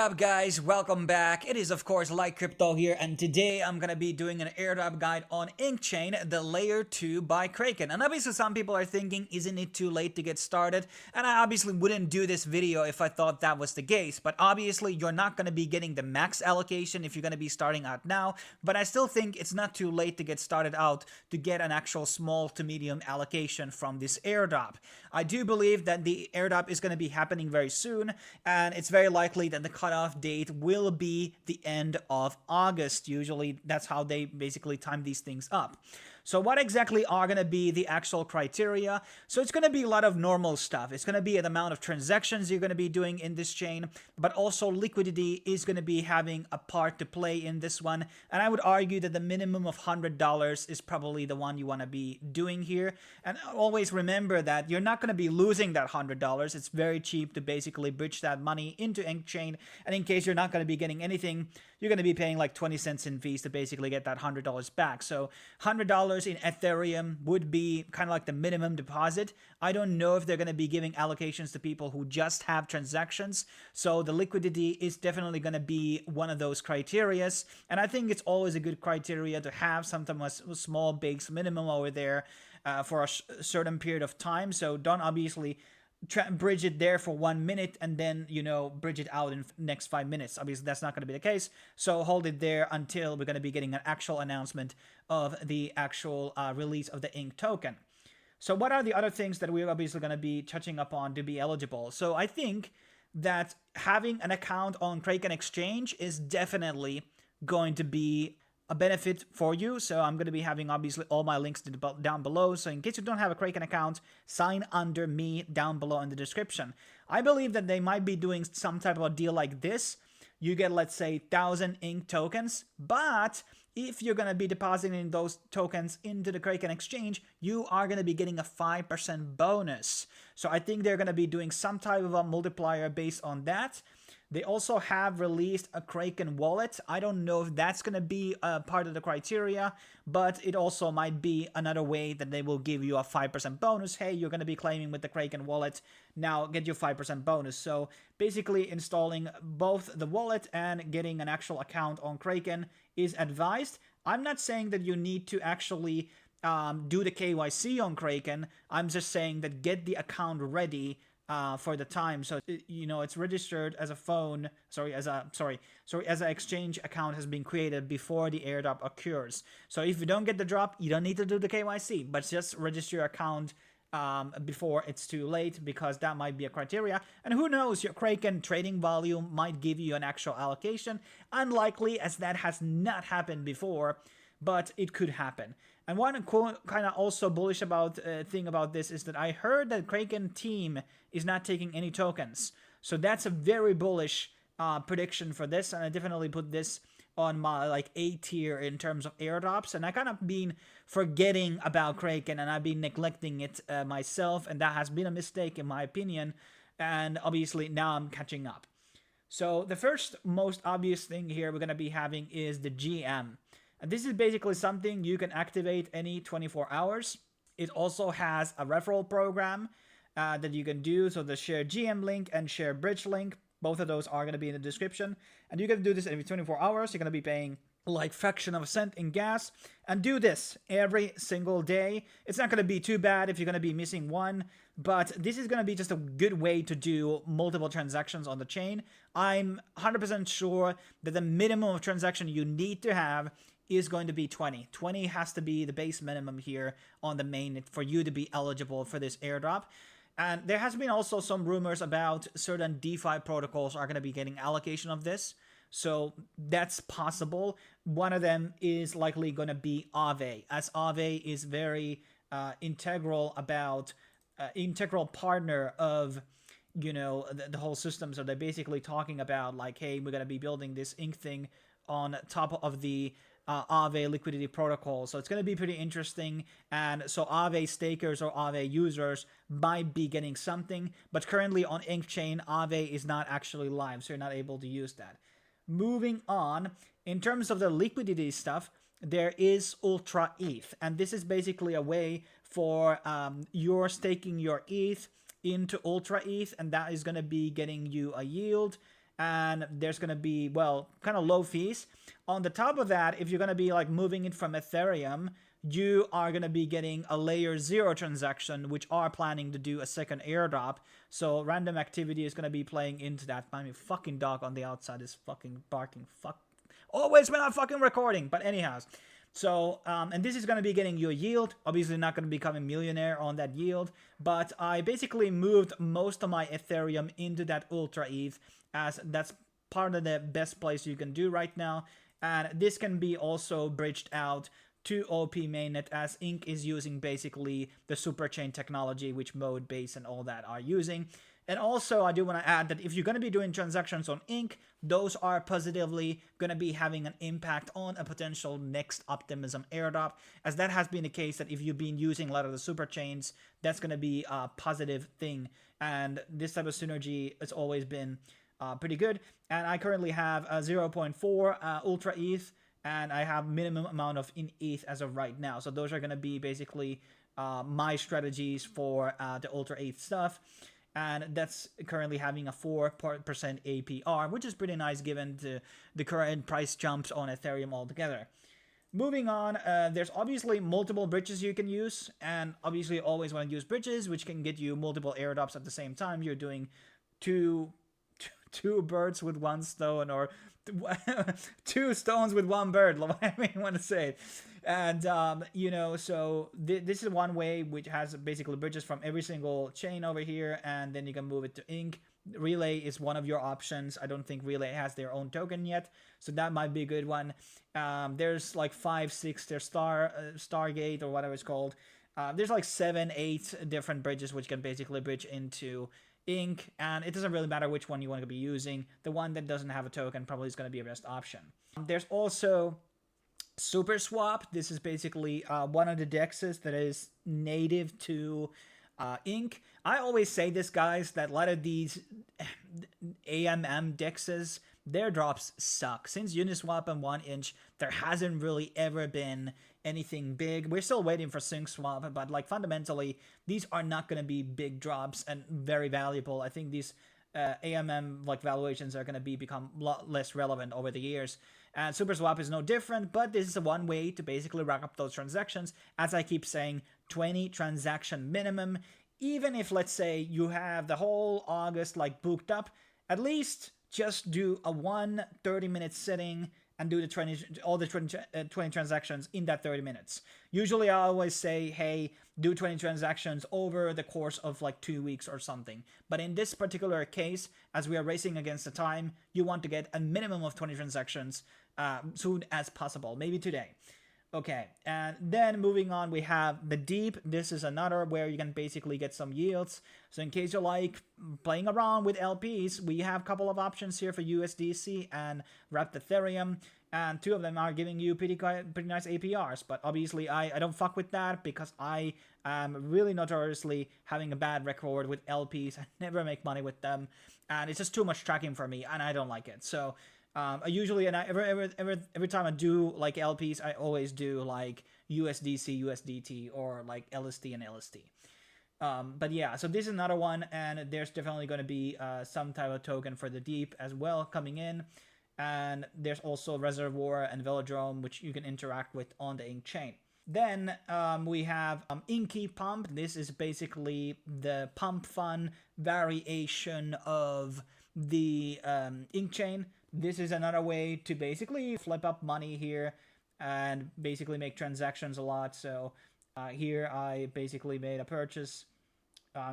up, guys? Welcome back. It is, of course, Lite Crypto here, and today I'm gonna be doing an airdrop guide on InkChain, the layer 2 by Kraken. And obviously, some people are thinking, isn't it too late to get started? And I obviously wouldn't do this video if I thought that was the case, but obviously, you're not gonna be getting the max allocation if you're gonna be starting out now. But I still think it's not too late to get started out to get an actual small to medium allocation from this airdrop. I do believe that the airdrop is gonna be happening very soon, and it's very likely that the cutoff date will be the end of August. Usually that's how they basically time these things up. So what exactly are going to be the actual criteria? So it's going to be a lot of normal stuff. It's going to be the amount of transactions you're going to be doing in this chain, but also liquidity is going to be having a part to play in this one. And I would argue that the minimum of $100 is probably the one you want to be doing here. And always remember that you're not going to be losing that $100. It's very cheap to basically bridge that money into InkChain. And in case you're not going to be getting anything, you're going to be paying like 20 cents in fees to basically get that $100 back. So $100 in Ethereum would be kind of like the minimum deposit. I don't know if they're going to be giving allocations to people who just have transactions. So the liquidity is definitely going to be one of those criterias. And I think it's always a good criteria to have something a small base minimum over there for a certain period of time. So don't obviously bridge it there for 1 minute and then, bridge it out in next 5 minutes. Obviously, that's not going to be the case. So hold it there until we're going to be getting an actual announcement of the actual release of the Ink token. So what are the other things that we're obviously going to be touching upon to be eligible? So I think that having an account on Kraken Exchange is definitely going to be a benefit for you. So I'm going to be having obviously all my links down below. So in case you don't have a Kraken account, sign under me down below in the description. I believe that they might be doing some type of a deal like this. You get, let's say, 1,000 Ink tokens, but if you're going to be depositing those tokens into the Kraken exchange, you are going to be getting a 5% bonus. So I think they're going to be doing some type of a multiplier based on that. They also have released a Kraken wallet. I don't know if that's going to be a part of the criteria, but it also might be another way that they will give you a 5% bonus. Hey, you're going to be claiming with the Kraken wallet. Now get your 5% bonus. So basically installing both the wallet and getting an actual account on Kraken is advised. I'm not saying that you need to actually do the KYC on Kraken. I'm just saying that get the account ready for the time. So it's registered as a phone, as an exchange account has been created before the airdrop occurs. So if you don't get the drop, you don't need to do the KYC, but just register your account before it's too late, because that might be a criteria. And who knows, your Kraken trading volume might give you an actual allocation. Unlikely, as that has not happened before, but it could happen. And one kind of also bullish about thing about this is that I heard that Kraken team is not taking any tokens. So that's a very bullish prediction for this, and I definitely put this on my A tier in terms of airdrops. And I kind of been forgetting about Kraken, and I've been neglecting it myself, and that has been a mistake in my opinion. And obviously now I'm catching up. So the first most obvious thing here we're going to be having is the GM. And this is basically something you can activate any 24 hours. It also has a referral program that you can do. So the share GM link and share bridge link, both of those are going to be in the description. And you can do this every 24 hours. You're going to be paying like fraction of a cent in gas, and do this every single day. It's not going to be too bad if you're going to be missing one, but this is going to be just a good way to do multiple transactions on the chain. I'm 100% sure that the minimum of transaction you need to have is going to be 20. 20 has to be the base minimum here on the main for you to be eligible for this airdrop. And there has been also some rumors about certain DeFi protocols are going to be getting allocation of this. So that's possible. One of them is likely going to be Aave, as Aave is very integral partner of the whole system. So they're basically talking about like, hey, we're going to be building this Ink thing on top of the Aave liquidity protocol. So it's going to be pretty interesting. And so Aave stakers or Aave users might be getting something, but currently on InkChain, Aave is not actually live, so you're not able to use that. Moving on, in terms of the liquidity stuff, there is UltraE, and this is basically a way for you're staking your ETH into UltraE, and that is going to be getting you a yield. and there's going to be, well, kind of low fees. On the top of that, if you're going to be like moving it from Ethereum, you are going to be getting a layer 0 transaction, which are planning to do a second airdrop. So random activity is going to be playing into that. My fucking dog on the outside is fucking barking. Fuck. Always when I'm fucking recording. But anyhow. So, and this is going to be getting you a yield. Obviously not going to become a millionaire on that yield. But I basically moved most of my Ethereum into that UltraE, as that's part of the best place you can do right now. And this can be also bridged out to OP mainnet, as Ink is using basically the superchain technology, which Mode, Base, and all that are using. And also, I do want to add that if you're going to be doing transactions on Ink, those are positively going to be having an impact on a potential next Optimism airdrop, as that has been the case that if you've been using a lot of the super chains, that's going to be a positive thing. And this type of synergy has always been pretty good. And I currently have a 0.4 Ultra ETH, and I have minimum amount of in ETH as of right now. So those are going to be basically my strategies for the Ultra ETH stuff. And that's currently having a 4% APR, which is pretty nice given the current price jumps on Ethereum altogether. Moving on, there's obviously multiple bridges you can use, and obviously you always want to use bridges, which can get you multiple airdrops at the same time. You're doing two birds with one stone, or two stones with one bird, whatever you want to say. And you know, so this is one way which has basically bridges from every single chain over here, and then you can move it to Ink. Relay is one of your options. I don't think Relay has their own token yet, so that might be a good one. There's like 5, 6, there's Stargate or whatever it's called. There's like 7, 8 different bridges which can basically bridge into Ink, and it doesn't really matter which one you want to be using. The one that doesn't have a token probably is going to be a best option. There's also SuperSwap. This is basically one of the dexes that is native to Ink. I always say this, guys, that a lot of these AMM dexes, their drops suck. Since Uniswap and 1inch, there hasn't really ever been anything big. We're still waiting for SyncSwap, but like fundamentally, these are not going to be big drops and very valuable. I think these AMM like valuations are going to become a lot less relevant over the years. And SuperSwap is no different, but this is one way to basically rack up those transactions. As I keep saying, 20 transaction minimum. Even if, let's say, you have the whole August like booked up, at least just do a 30-minute sitting and do all the 20 transactions in that 30 minutes. Usually I always say, hey, do 20 transactions over the course of like 2 weeks or something. But in this particular case, as we are racing against the time, you want to get a minimum of 20 transactions soon as possible, maybe today. Okay, and then moving on, we have the Deep. This is another where you can basically get some yields. So in case you like playing around with LPs, we have a couple of options here for USDC and wrapped Ethereum. And 2 of them are giving you pretty nice APRs. But obviously, I don't fuck with that because I am really notoriously having a bad record with LPs. I never make money with them. And it's just too much tracking for me, and I don't like it. So I usually, and every time I do like LPs, I always do like USDC, USDT, or like LSD and LSD. But yeah, so this is another one, and there's definitely going to be some type of token for the Deep as well coming in. And there's also Reservoir and Velodrome, which you can interact with on the InkChain. Then we have Inky Pump. This is basically the pump fund variation of the InkChain. This is another way to basically flip up money here and basically make transactions a lot. So here I basically made a purchase.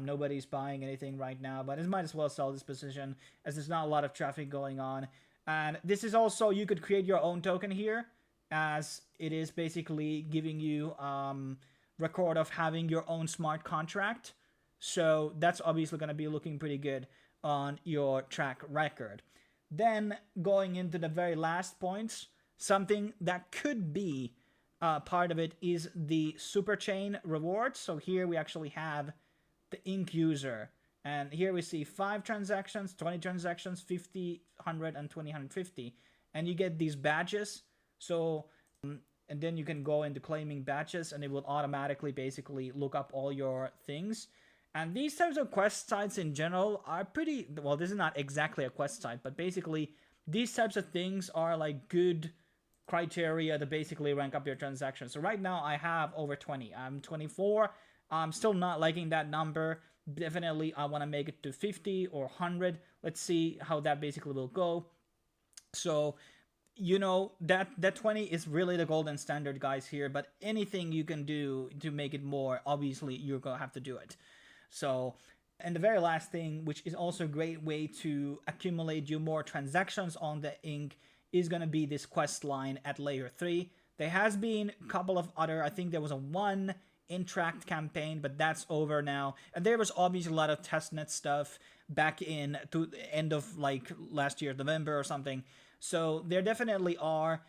Nobody's buying anything right now, but I might as well sell this position as there's not a lot of traffic going on. And this is also, you could create your own token here, as it is basically giving you record of having your own smart contract. So that's obviously going to be looking pretty good on your track record. Then going into the very last points, something that could be part of it is the superchain rewards. So here we actually have the Ink user. And here we see 5 transactions, 20 transactions, 50, 100, and 20, 150. And you get these badges. So, and then you can go into claiming badges, and it will automatically basically look up all your things. And these types of quest sites in general are pretty, well, this is not exactly a quest site, but basically these types of things are like good criteria to basically rank up your transactions. So right now I have over 20. I'm 24. I'm still not liking that number. Definitely I want to make it to 50 or 100. Let's see how that basically will go. So you know that 20 is really the golden standard, guys, here, but anything you can do to make it more, obviously you're gonna have to do it. So, and the very last thing, which is also a great way to accumulate you more transactions on the ink, is going to be this quest line at layer 3. There has been a couple of other, I think there was a one Interact campaign, but that's over now. And there was obviously a lot of testnet stuff back in to the end of like last year, November or something. So there definitely are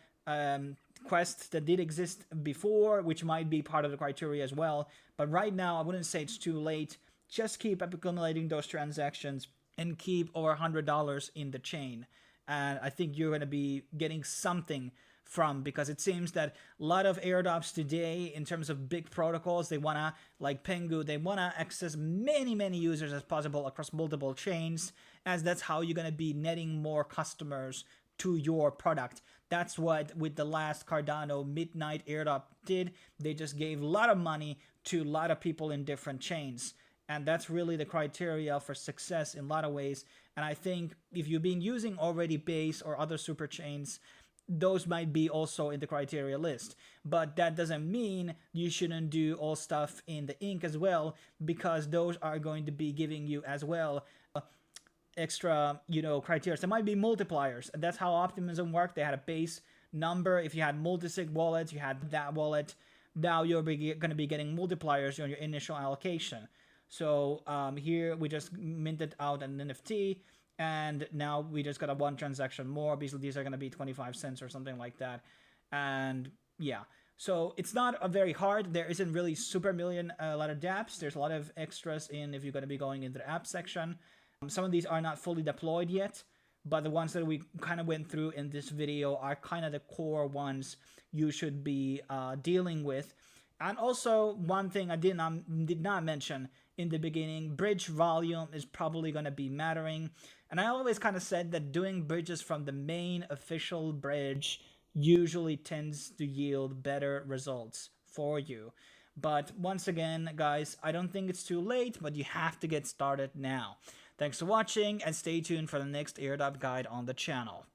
quests that did exist before, which might be part of the criteria as well. But right now, I wouldn't say it's too late. Just keep accumulating those transactions and keep over $100 in the chain. And I think you're going to be getting something from, because it seems that a lot of airdrops today, in terms of big protocols, they want to, like Pengu, they want to access many users as possible across multiple chains, as that's how you're going to be netting more customers to your product. That's what with the last Cardano midnight airdrop did. They just gave a lot of money to a lot of people in different chains. And that's really the criteria for success in a lot of ways. And I think if you've been using already Base or other super chains, those might be also in the criteria list. But that doesn't mean you shouldn't do all stuff in the Ink as well, because those are going to be giving you as well extra, criteria. There might be multipliers. And that's how Optimism worked. They had a base number. If you had multi-sig wallets, you had that wallet. Now you're going to be getting multipliers on your initial allocation. So here we just minted out an NFT, and now we just got a one transaction more. Obviously, these are going to be 25 cents or something like that. And yeah, so it's not a very hard. There isn't really super million, a lot of dApps. There's a lot of extras in if you're going to be going into the app section. Some of these are not fully deployed yet, but the ones that we kind of went through in this video are kind of the core ones you should be dealing with. And also, one thing I did not mention in the beginning, bridge volume is probably going to be mattering. And I always kind of said that doing bridges from the main official bridge usually tends to yield better results for you. But once again, guys, I don't think it's too late, but you have to get started now. Thanks for watching, and stay tuned for the next airdrop guide on the channel.